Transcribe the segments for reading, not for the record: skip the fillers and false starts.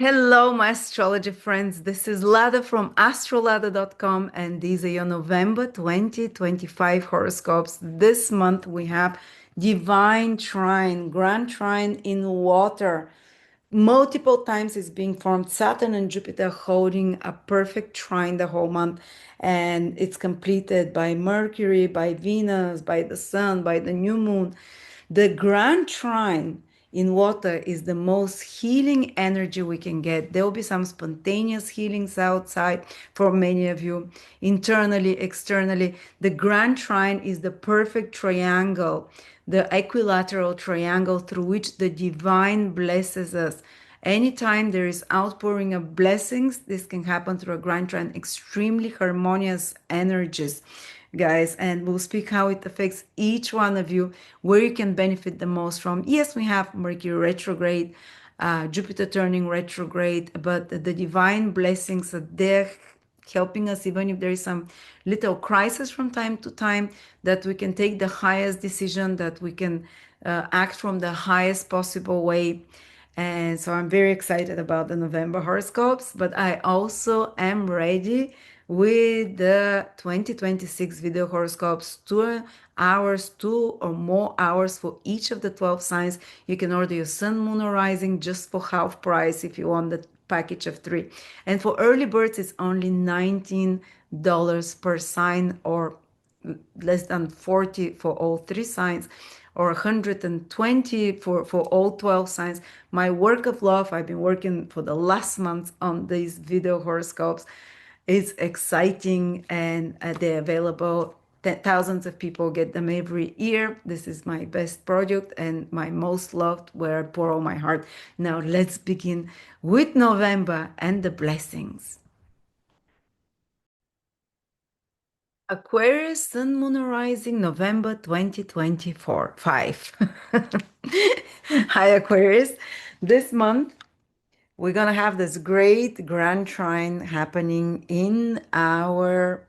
Hello, my astrology friends. This is Lada from Astrolada.com, and these are your November 2025 horoscopes. This month we have Divine Trine, Grand Trine in water. Multiple times it's being formed. Saturn and Jupiter holding a perfect trine the whole month, and it's completed by Mercury, by Venus, by the Sun, by the new moon. The Grand Trine in water is the most healing energy we can get. There will be some spontaneous healings outside for many of you, internally, externally. The Grand Trine is the perfect triangle, the equilateral triangle through which the divine blesses us. Anytime there is outpouring of blessings, this can happen through a Grand Trine, extremely harmonious energies, guys, and we'll speak how it affects each one of you, where you can benefit the most from. Yes, we have Mercury retrograde, Jupiter turning retrograde, but the divine blessings are there helping us, even if there is some little crisis from time to time, that we can take the highest decision, that we can act from the highest possible way. And so I'm very excited about the November horoscopes, but I also am ready with the 2026 video horoscopes, 2 hours, 2 or more hours for each of the 12 signs. You can order your sun, moon, or rising just for half price if you want the package of 3. And for early birds, it's only $19 per sign, or less than 40 for all 3 signs, or 120 for all 12 signs. My work of love, I've been working for the last month on these video horoscopes. It's exciting, and they're available. Thousands of people get them every year. This is my best project and my most loved, where I pour all my heart. Now let's begin with November and the blessings. Aquarius, Sun, Moon, Rising, November 2024, 5. Hi, Aquarius. This month, we're going to have this great grand trine happening in our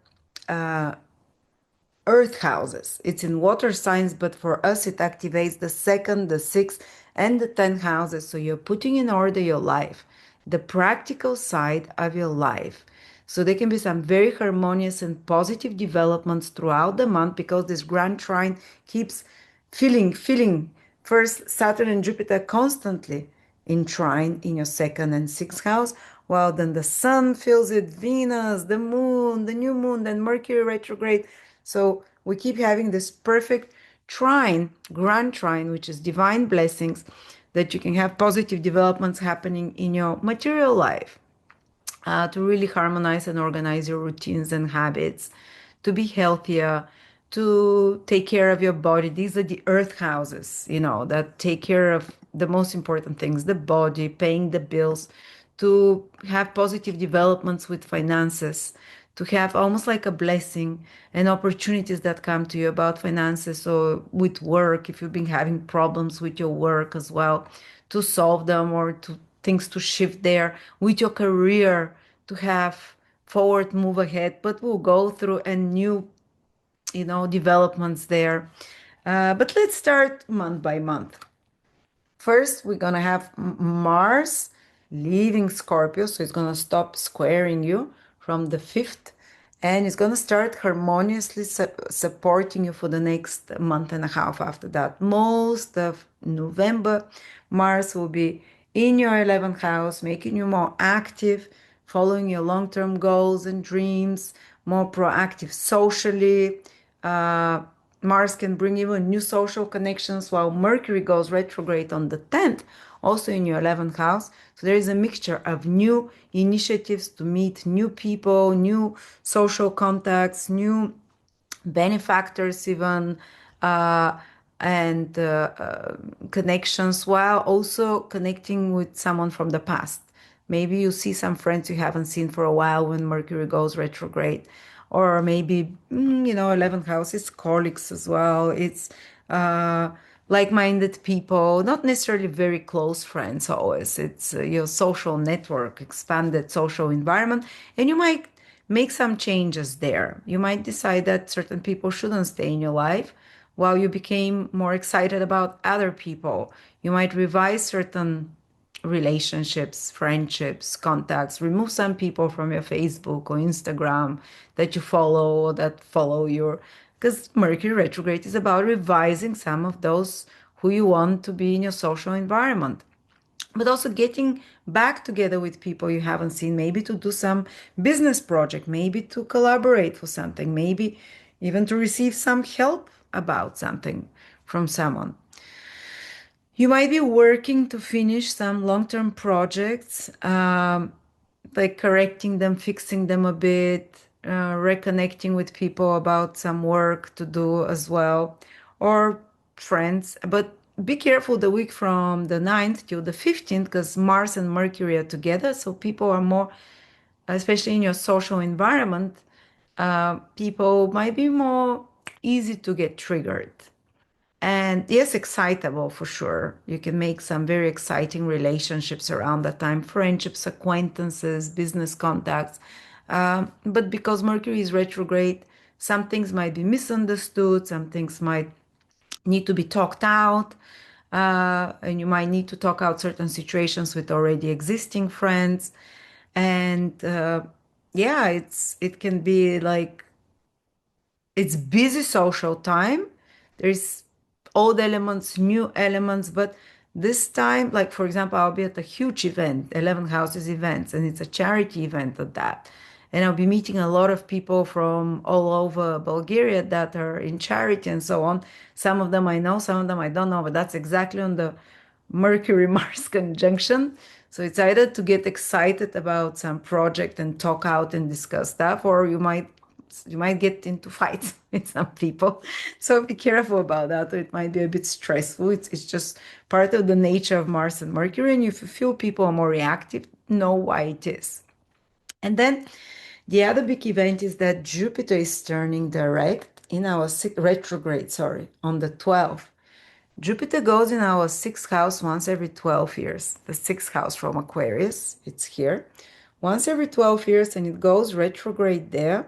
earth houses. It's in water signs, but for us, it activates the second, the sixth, and the 10th houses. So you're putting in order your life, the practical side of your life. So there can be some very harmonious and positive developments throughout the month, because this grand trine keeps feeling first Saturn and Jupiter constantly in trine in your second and sixth house, while then the sun fills it, Venus, the moon, the new moon, then Mercury retrograde. So we keep having this perfect trine, grand trine, which is divine blessings, that you can have positive developments happening in your material life, to really harmonize and organize your routines and habits, to be healthier, to take care of your body. These are the earth houses, that take care of the most important things, the body, paying the bills, to have positive developments with finances, to have almost like a blessing and opportunities that come to you about finances, or with work, if you've been having problems with your work as well, to solve them, or to things to shift there with your career, to have forward move ahead. But we'll go through a new developments there. But let's start month by month. First, we're going to have Mars leaving Scorpio. So it's going to stop squaring you from the 5th. And it's going to start harmoniously supporting you for the next month and a half after that. Most of November, Mars will be in your 11th house, making you more active, following your long-term goals and dreams, more proactive socially. Mars can bring even new social connections, while Mercury goes retrograde on the 10th, also in your 11th house. So there is a mixture of new initiatives to meet new people, new social contacts, new benefactors even, and connections, while also connecting with someone from the past. Maybe you see some friends you haven't seen for a while when Mercury goes retrograde. Or maybe, 11th house is colleagues as well. It's like-minded people, not necessarily very close friends always. It's your social network, expanded social environment, and you might make some changes there. You might decide that certain people shouldn't stay in your life, while you became more excited about other people. You might revise certain relationships, friendships, contacts. Remove some people from your Facebook or Instagram that you follow or that follow your. Because Mercury retrograde is about revising some of those who you want to be in your social environment, but also getting back together with people you haven't seen, maybe to do some business project, maybe to collaborate for something, maybe even to receive some help about something from someone. You might be working to finish some long-term projects, like correcting them, fixing them a bit, reconnecting with people about some work to do as well, or friends. But be careful the week from the 9th to the 15th, because Mars and Mercury are together. So people are more, especially in your social environment, people might be more easy to get triggered. And yes, excitable for sure. You can make some very exciting relationships around that time, friendships, acquaintances, business contacts. But because Mercury is retrograde, some things might be misunderstood, some things might need to be talked out, and you might need to talk out certain situations with already existing friends. And yeah, it can be like it's busy social time. There's old elements, new elements, but this time, like for example, I'll be at a huge event, 11 houses events, and it's a charity event at that. And I'll be meeting a lot of people from all over Bulgaria that are in charity and so on. Some of them I know, some of them I don't know, but that's exactly on the Mercury Mars conjunction. So it's either to get excited about some project and talk out and discuss stuff, or you might get into fights with some people. So be careful about that. It might be a bit stressful. It's just part of the nature of Mars and Mercury. And if you feel people are more reactive, know why it is. And then the other big event is that Jupiter is turning direct in our retrograde, sorry, on the 12th. Jupiter goes in our sixth house once every 12 years. The sixth house from Aquarius, it's here. Once every 12 years, and it goes retrograde there,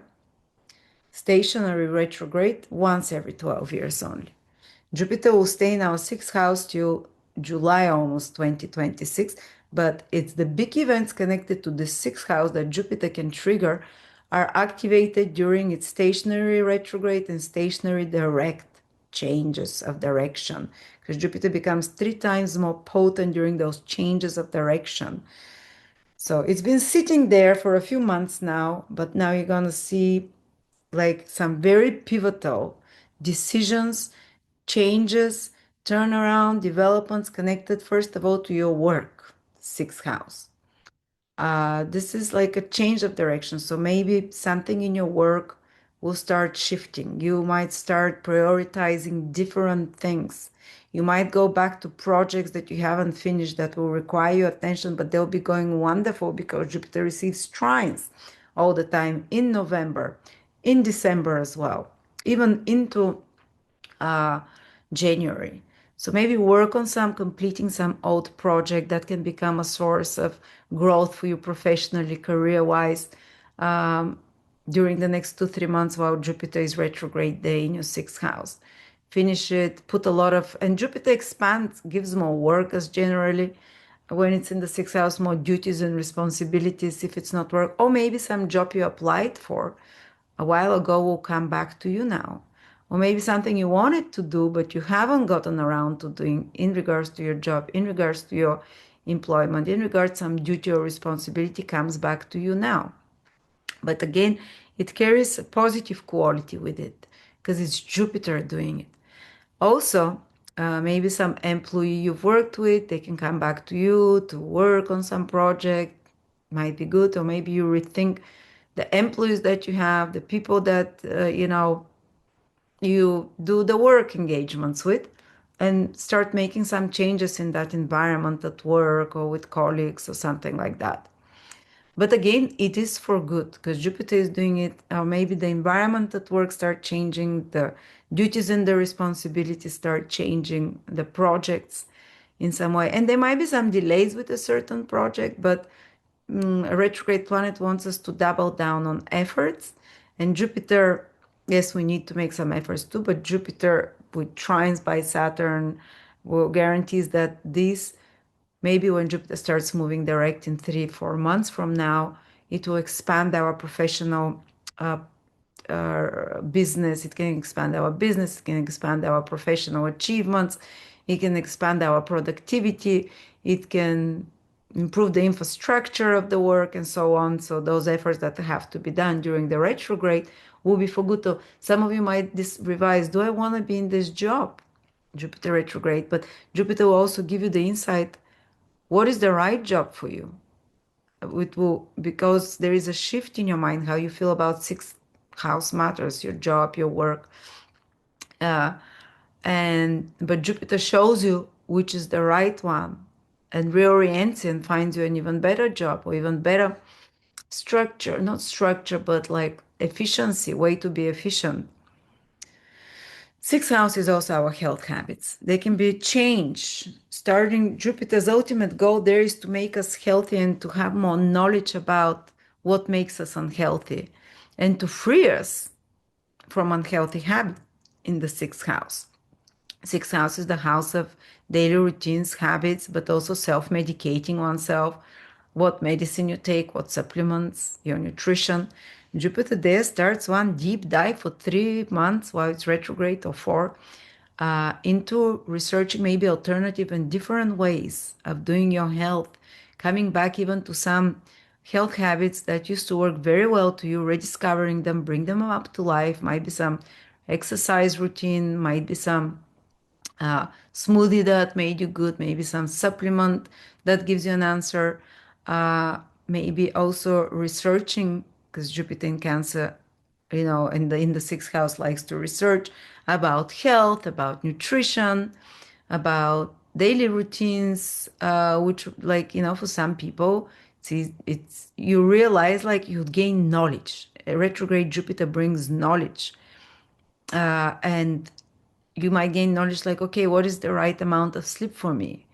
stationary retrograde, once every 12 years only. Jupiter will stay in our sixth house till July almost 2026, but it's the big events connected to the sixth house that Jupiter can trigger are activated during its stationary retrograde and stationary direct changes of direction, because Jupiter becomes 3 times more potent during those changes of direction. So it's been sitting there for a few months now, but now you're going to see like some very pivotal decisions, changes, turnaround, developments connected, first of all, to your work, sixth house. This is like a change of direction. So maybe something in your work will start shifting. You might start prioritizing different things. You might go back to projects that you haven't finished that will require your attention, but they'll be going wonderful because Jupiter receives trines all the time in November, in December as well, even into January. So maybe work on completing some old project that can become a source of growth for you professionally, career-wise, during the next 2-3 months while Jupiter is retrograde there in your sixth house. Finish it, put a lot of, and Jupiter expands, gives more work as generally when it's in the sixth house, more duties and responsibilities if it's not work, or maybe some job you applied for a while ago will come back to you now. Or maybe something you wanted to do, but you haven't gotten around to doing in regards to your job, in regards to your employment, in regards to some duty or responsibility comes back to you now. But again, it carries a positive quality with it because it's Jupiter doing it. Also, maybe some employee you've worked with, they can come back to you to work on some project, might be good, or maybe you rethink the employees that you have, the people that, you do the work engagements with, and start making some changes in that environment at work or with colleagues or something like that. But again, it is for good because Jupiter is doing it, or maybe the environment at work start changing, the duties and the responsibilities start changing, the projects in some way. And there might be some delays with a certain project, but a retrograde planet wants us to double down on efforts. And Jupiter, yes, we need to make some efforts too, but Jupiter with trines by Saturn will guarantees that these Maybe when Jupiter starts moving direct in 3-4 months from now, it will expand our professional uh, business. It can expand our business. It can expand our professional achievements. It can expand our productivity. It can improve the infrastructure of the work and so on. So those efforts that have to be done during the retrograde will be for good. So some of you might revise, do I want to be in this job? Jupiter retrograde, but Jupiter will also give you the insight, what is the right job for you? It will, because there is a shift in your mind, how you feel about sixth house matters, your job, your work. And but Jupiter shows you which is the right one and reorients you and finds you an even better job or even better structure, not structure, but like efficiency, way to be efficient. Sixth house is also our health habits. They can be changed. Starting Jupiter's ultimate goal there is to make us healthy and to have more knowledge about what makes us unhealthy and to free us from unhealthy habits in the sixth house. Sixth house is the house of daily routines, habits, but also self-medicating oneself, what medicine you take, what supplements, your nutrition. Jupiter there starts one deep dive for 3 months while it's retrograde or 4 into researching maybe alternative and different ways of doing your health, coming back even to some health habits that used to work very well to you, rediscovering them, bring them up to life. Might be some exercise routine, might be some smoothie that made you good, maybe some supplement that gives you an answer, maybe also researching, because Jupiter in Cancer, in the sixth house likes to research about health, about nutrition, about daily routines, which, like, for some people, it's you realize like you gain knowledge. A retrograde Jupiter brings knowledge, and you might gain knowledge like, okay, what is the right amount of sleep for me?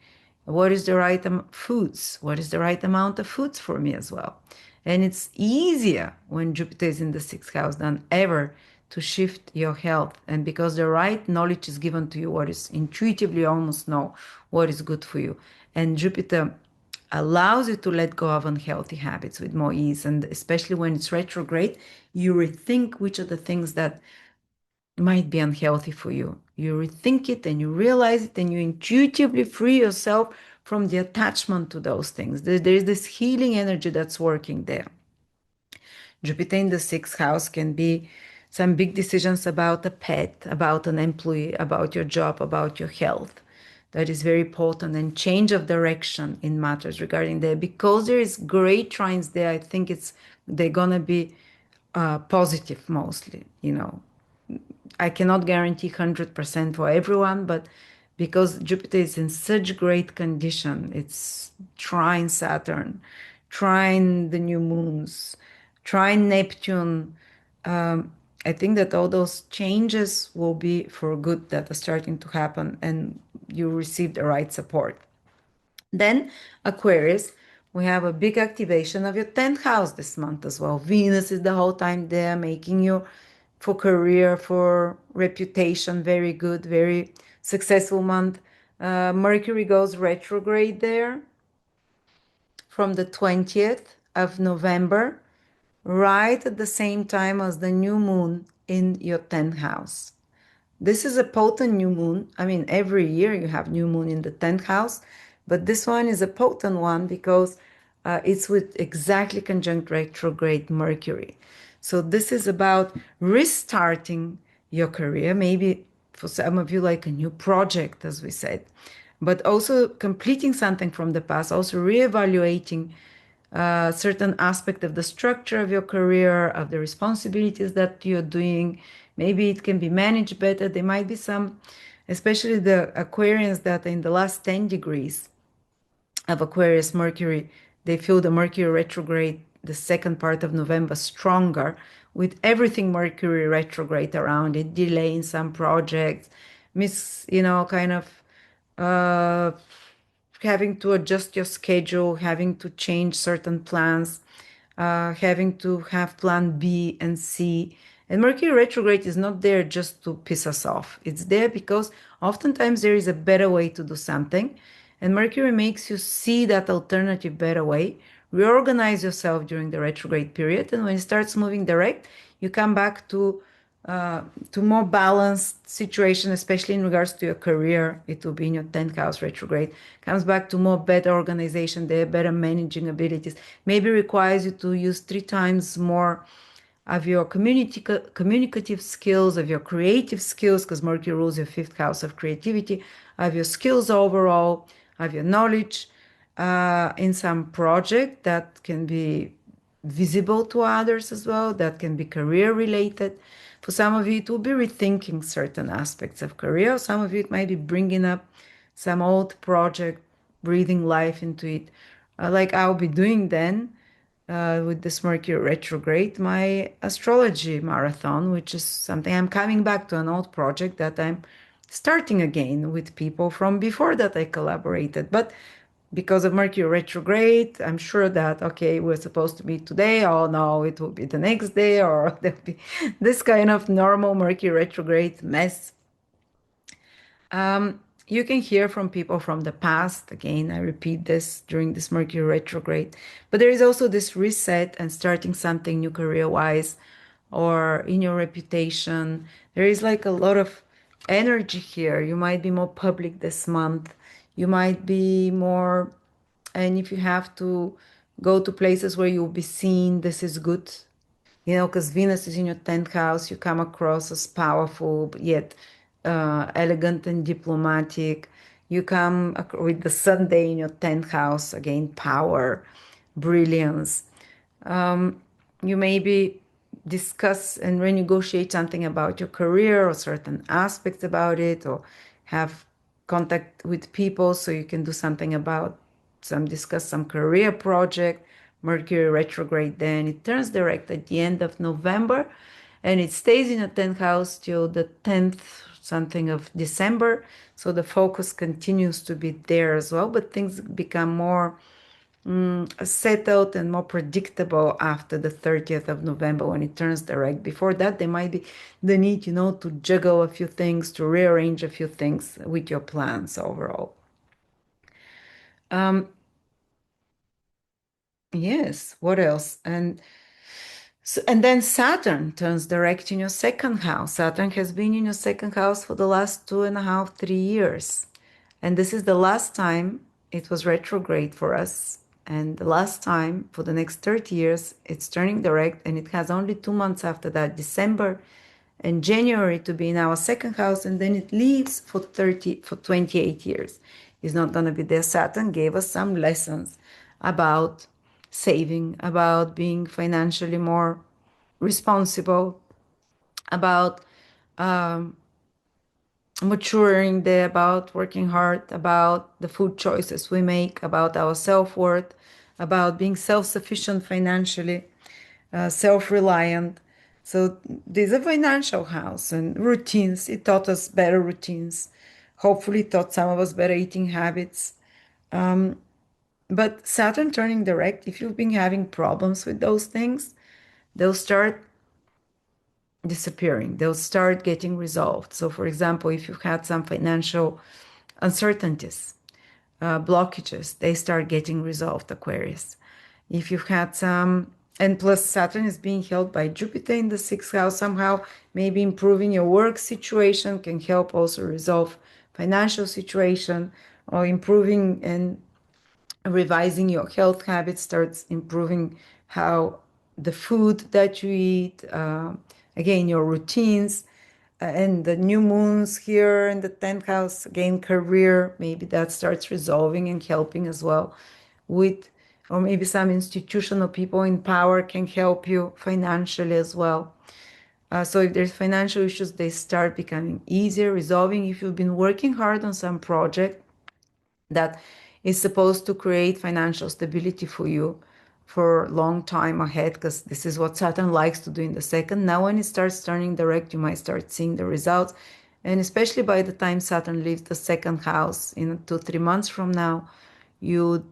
What is the right foods? What is the right amount of foods for me as well? And it's easier when Jupiter is in the sixth house than ever to shift your health. And because the right knowledge is given to you, what is intuitively you almost know what is good for you. And Jupiter allows you to let go of unhealthy habits with more ease. And especially when it's retrograde, you rethink which are the things that might be unhealthy for you. You rethink it and you realize it and you intuitively free yourself from the attachment to those things. There is this healing energy that's working there. Jupiter in the sixth house can be some big decisions about a pet, about an employee, about your job, about your health. That is very important, and change of direction in matters regarding there. Because there is great trines there, I think they're gonna be positive mostly. I cannot guarantee 100% for everyone, but because Jupiter is in such great condition, it's trine Saturn, trine the new moons, trine Neptune. I think that all those changes will be for good that are starting to happen, and you receive the right support. Then Aquarius, we have a big activation of your 10th house this month as well. Venus is the whole time there, making you for career, for reputation, very good, very successful month. Mercury goes retrograde there from the 20th of November, right at the same time as the new moon in your 10th house. This is a potent new moon. I mean, every year you have new moon in the 10th house, but this one is a potent one because it's with exactly conjunct retrograde Mercury. So this is about restarting your career, maybe for some of you like a new project, as we said, but also completing something from the past, also reevaluating certain aspect of the structure of your career, of the responsibilities that you're doing. Maybe it can be managed better. There might be some, especially the Aquarians that are in the last 10 degrees of Aquarius Mercury, they feel the Mercury retrograde, the second part of November, stronger with everything Mercury retrograde around it, delaying some projects, kind of uh, having to adjust your schedule, having to change certain plans, having to have plan B and C. And Mercury retrograde is not there just to piss us off. It's there because oftentimes there is a better way to do something. And Mercury makes you see that alternative better way, reorganize yourself during the retrograde period, and when it starts moving direct, you come back uh, to more balanced situation, especially in regards to your career. It will be in your 10th house retrograde. Comes back to more better organization there, better managing abilities. Maybe requires you to use 3 times more of your communicative skills, of your creative skills, because Mercury rules your 5th house of creativity, of your skills overall, of your knowledge in some project that can be visible to others as well, that can be career related. For some of you, it will be rethinking certain aspects of career. Some of you, it might be bringing up some old project, breathing life into it, like I'll be doing then with this Mercury retrograde, my astrology marathon, which is something I'm coming back to, an old project that I'm starting again with people from before that I collaborated. But because of Mercury retrograde, I'm sure that, okay, we're supposed to meet today. Oh no, it will be the next day, or there'll be this kind of normal Mercury retrograde mess. You can hear from people from the past. Again, I repeat this during this Mercury retrograde. But there is also this reset and starting something new career wise or in your reputation. There is like a lot of energy here. You might be more public this month. You might be more, and if you have to go to places where you'll be seen, this is good, because Venus is in your 10th house, you come across as powerful, but yet elegant and diplomatic. You come with the Sunday in your 10th house, again, power, brilliance. You maybe discuss and renegotiate something about your career or certain aspects about it, or have contact with people so you can do something about discuss some career project. Mercury retrograde, then it turns direct at the end of November, and it stays in the 10th house till the 10th something of December. So the focus continues to be there as well, but things become more settled and more predictable after the 30th of November when it turns direct. Before that, there might be the need, to juggle a few things, to rearrange a few things with your plans overall. Yes, what else? And then Saturn turns direct in your second house. Saturn has been in your second house for the last 2.5, 3 years. And this is the last time it was retrograde for us. And the last time for the next 30 years, it's turning direct. And it has only 2 months after that, December and January, to be in our second house. And then it leaves for 28 years. It's not going to be there. Saturn gave us some lessons about saving, about being financially more responsible, about maturing there, about working hard, about the food choices we make, about our self-worth, about being self-sufficient financially, self-reliant. So this is a financial house, and routines. It taught us better routines. Hopefully, it taught some of us better eating habits. But Saturn turning direct, if you've been having problems with those things, they'll start disappearing. They'll start getting resolved. So, for example, if you've had some financial uncertainties, blockages, they start getting resolved, Aquarius. If you've had some, and plus Saturn is being held by Jupiter in the 6th house, somehow maybe improving your work situation can help also resolve financial situation, or improving and revising your health habits starts improving how the food that you eat, again, your routines, and the new moons here in the 10th house, again, career, maybe that starts resolving and helping as well with, or maybe some institutional people in power can help you financially as well. So if there's financial issues, they start becoming easier resolving. If you've been working hard on some project that is supposed to create financial stability for you for a long time ahead, because this is what Saturn likes to do in the second. Now, when it starts turning direct, you might start seeing the results. And especially by the time Saturn leaves the second house in 2, 3 months from now, you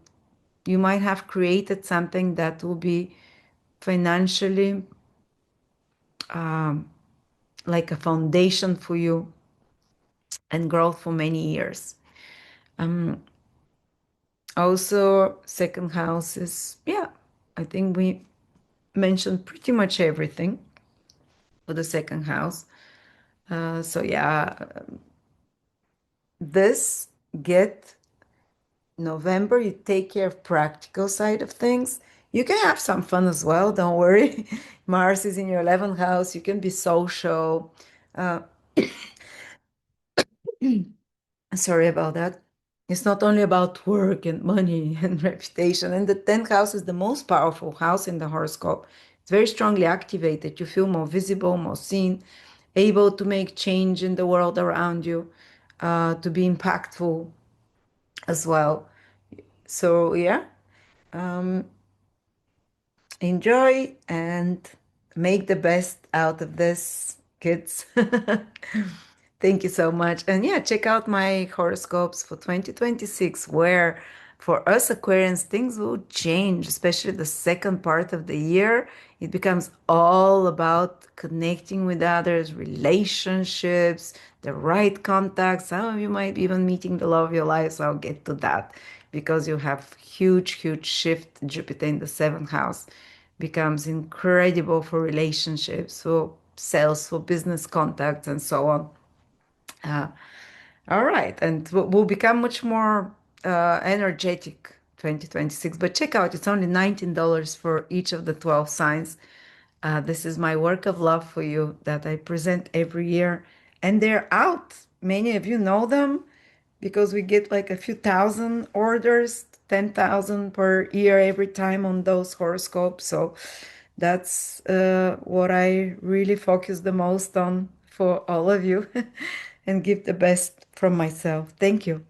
you might have created something that will be financially like a foundation for you and growth for many years. Also, second house is, yeah, I think we mentioned pretty much everything for the second house. So yeah, this get November, you take care of practical side of things. You can have some fun as well, don't worry. Mars is in your 11th house. You can be social. Uh, Sorry about that. It's not only about work and money and reputation. And the 10th house is the most powerful house in the horoscope. It's very strongly activated. You feel more visible, more seen, able to make change in the world around you, to be impactful as well. So, yeah, enjoy and make the best out of this, kids. Thank you so much. And yeah, check out my horoscopes for 2026, where for us Aquarians, things will change, especially the second part of the year. It becomes all about connecting with others, relationships, the right contacts. Some of you might be even meeting the love of your life, so I'll get to that because you have huge, huge shift. Jupiter in the seventh house becomes incredible for relationships, for sales, for business contacts, and so on. Uh, all right, and we'll become much more energetic 2026. But check out, it's only $19 for each of the 12 signs. This is my work of love for you that I present every year, and they're out. Many of you know them because we get like a few thousand orders, 10,000 per year every time on those horoscopes. So that's what I really focus the most on for all of you and give the best from myself. Thank you.